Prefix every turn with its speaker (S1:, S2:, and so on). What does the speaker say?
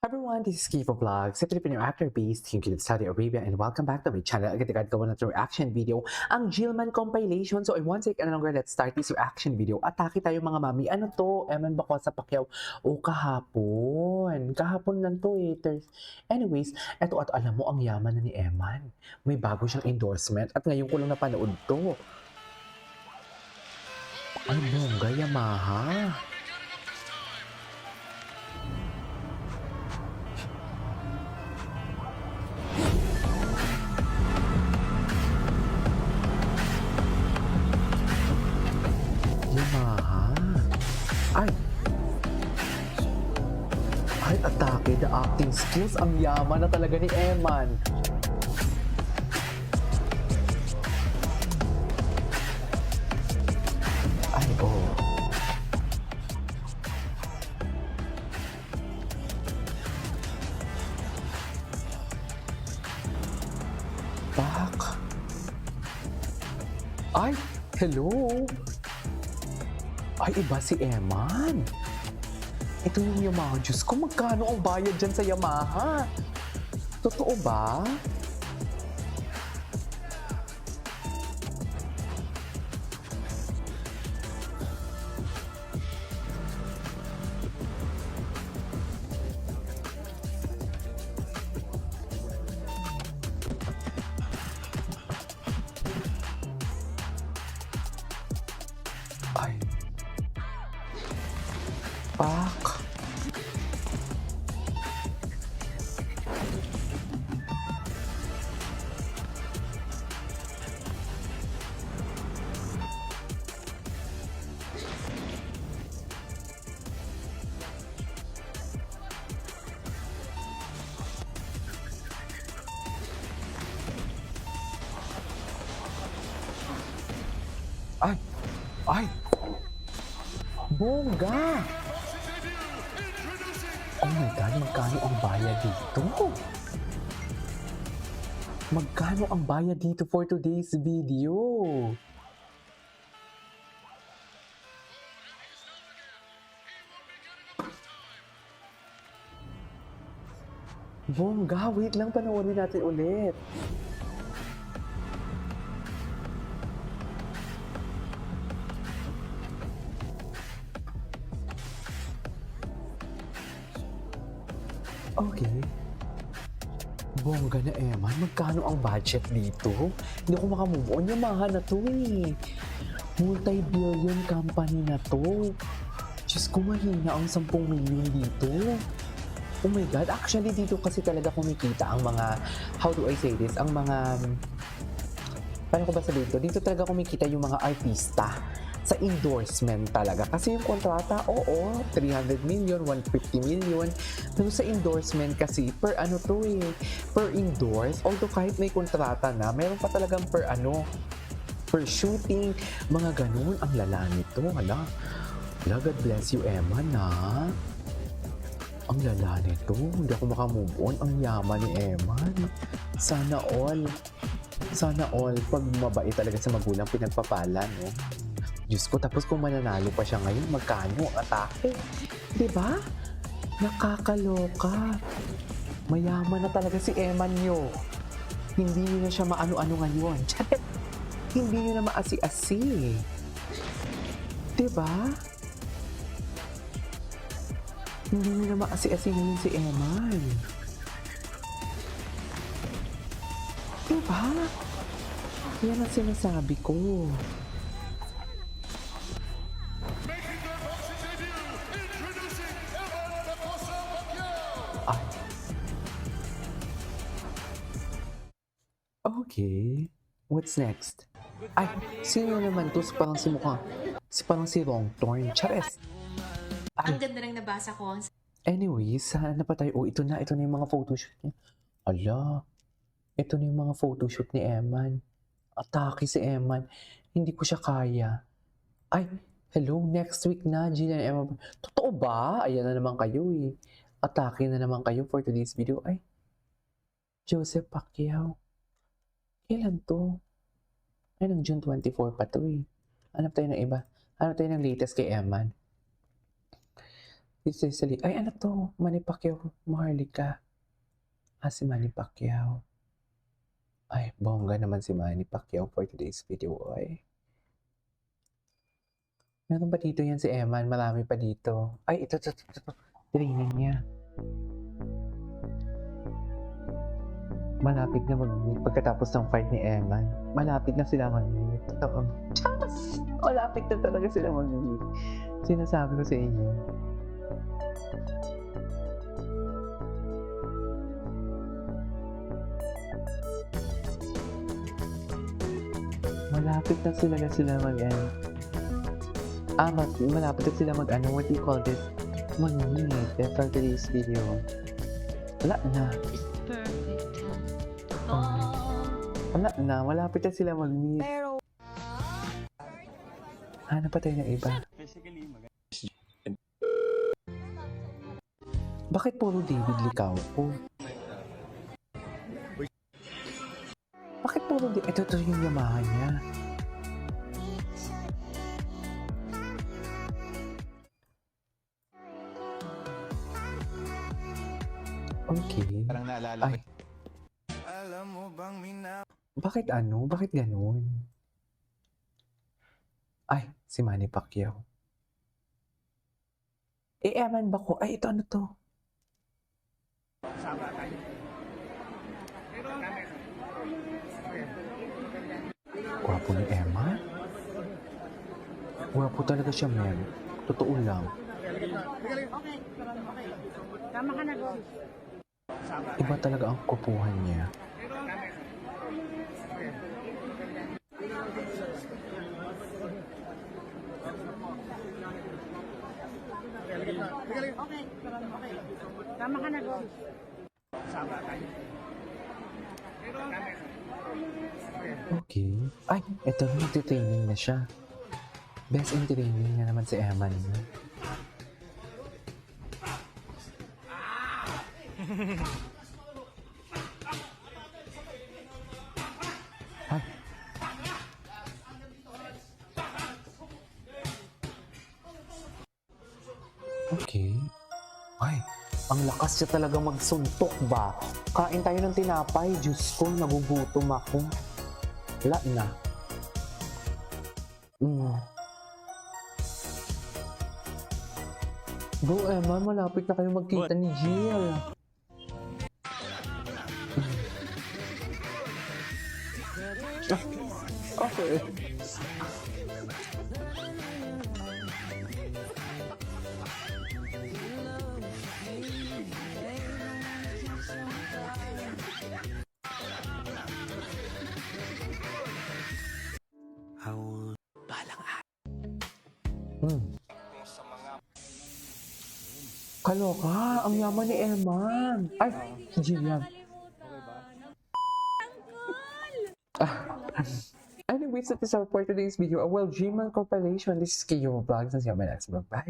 S1: Everyone, this is Kivo Vlogs, sa Filipino actor based in Saudi Arabia, and welcome back to my channel. Agad-agad gawa na reaction video, ang Jillman compilation. So, in one sec, ano longer, let's start this reaction video. Atake tayo mga mami. Ano to? Eman ba ko sa Pacquiao? O, kahapon. Kahapon lang to eh. Anyways, eto at alam mo, ang yaman na ni Eman. May bago siyang endorsement at ngayon ko lang napanood to. Ay, bongga, Yamaha. Yamaha. Ay! Ay, atake, the acting skills, ang yaman na talaga ni Eman. Ay, oh. Back. Ay, hello. Ay, iba si Eman. Ito yung Yamaha. Diyos ko, magkano ang bayad dyan sa Yamaha? Totoo ba? Ay. Pak. Ay. Ay. Bongga. Oh my God, magkano ang bayad dito? Magkano ang bayad dito for today's video? Bongga, wait lang, panoorin natin ulit. Okay. Bongga na Eman, magkano ang budget dito? Hindi ako makamove on, Yamaha na to eh. Multi-billion company na to. Diyos ko, mahina ang 10 milyon dito. Oh my God, actually dito kasi talaga kumikita ang mga, how do I say this, ang mga, paano ko ba sabihin to? Dito talaga kumikita yung mga artista sa endorsement talaga. Kasi yung kontrata, oo, 300 million, 150 million. Pero sa endorsement kasi, per ano to eh, per endorse. Although kahit may kontrata na, meron pa talagang per ano, per shooting, mga ganun. Ang lala nito, hala. Hala, God bless you, Emma, na. Ang lala nito, hindi ako makamove on. Ang yaman ni Eman. Sana all, pag mabait talaga sa magulang, pinagpapala, no? Diyos ko, tapos kung mananalo pa siya ngayon, magkano ang atake? Diba? Nakakaloka. Mayaman na talaga si Eman nyo. Hindi nyo na siya maano-ano ngayon. Hindi nyo na maasi-asi. Diba? Hindi nyo na maasi-asi ngayon si Eman. Diba? Yan ang sinasabi ko. Ay. Okay. What's next? Ay, sino naman to? Parang si Wrong Torn. Chares.
S2: Ang ganda ng nabasa ko.
S1: Anyways, saan na pa tayo? Oh, ito na yung mga photoshoot niya. Ala, ito na yung mga photoshoot ni Eman. Atake si Eman. Hindi ko siya kaya. Ay, hello, next week na, Gina and Emma. Totoo ba? Ayan na naman kayo eh. Atake na naman kayo for today's video. Ay, Joseph Pacquiao. Kailan to? Ay, ng June 24 pa to eh. Hanap tayo ng iba. Hanap tayo ng latest kay Eman. Si Cecily. Ay, ano to? Manny Pacquiao, Maharlika. Si Manny Pacquiao. Ay, bongga naman si Manny Pacquiao for today's video, ay. Meron pa dito yan si Eman, marami pa dito. Ay, ito. Training niya. Malapit na mag-meet pagkatapos ng fight ni Eman. Malapit na sila mag-meet. Totoo. Chas! Malapit na talaga sila mag-meet. Sinasabi ko sa inyo. Malapit na sila mag-ano. Malapit na sila mag-ano. What do you call this? Mag-meet for today's video. Wala na.
S2: It's perfect.
S1: Wala na. Malapit na sila mag-meet. Hanap pa tayo ng iba. Bakit puro David Licao po? Bakit puro Ito yung Yamaha niya. Okay.
S3: Parang naalala ko.
S1: Ay. Bakit ano? Bakit ganun? Ay, si Manny Pacquiao. Eman ba ko? Ay, ito ano to? Gwapo ni Emma? Gwapo talaga siya, Mel. Totoo lang.
S4: Tama ka na, Gob.
S1: Iba talaga ang kupuhan niya.
S4: Okay. Tama ka na, Gob.
S1: Okay. Ay, eto na, nagtitraining na siya. Best in training na naman si Eman. Ay. Okay. Ay, ang lakas niya talaga magsuntok ba? Kain tayo ng tinapay. Diyos ko, nagugutom ako. Wala na. Go, Emma. Malapit na kayo magkita ni Jill. Okay. Kaloka, ang yaman ni Eman. Ay, si Jill yan. Anyways, that is our for today's video. Well, Gman Corporation, this is Kayo Vlogs. Let's see you on my next vlog. Bye!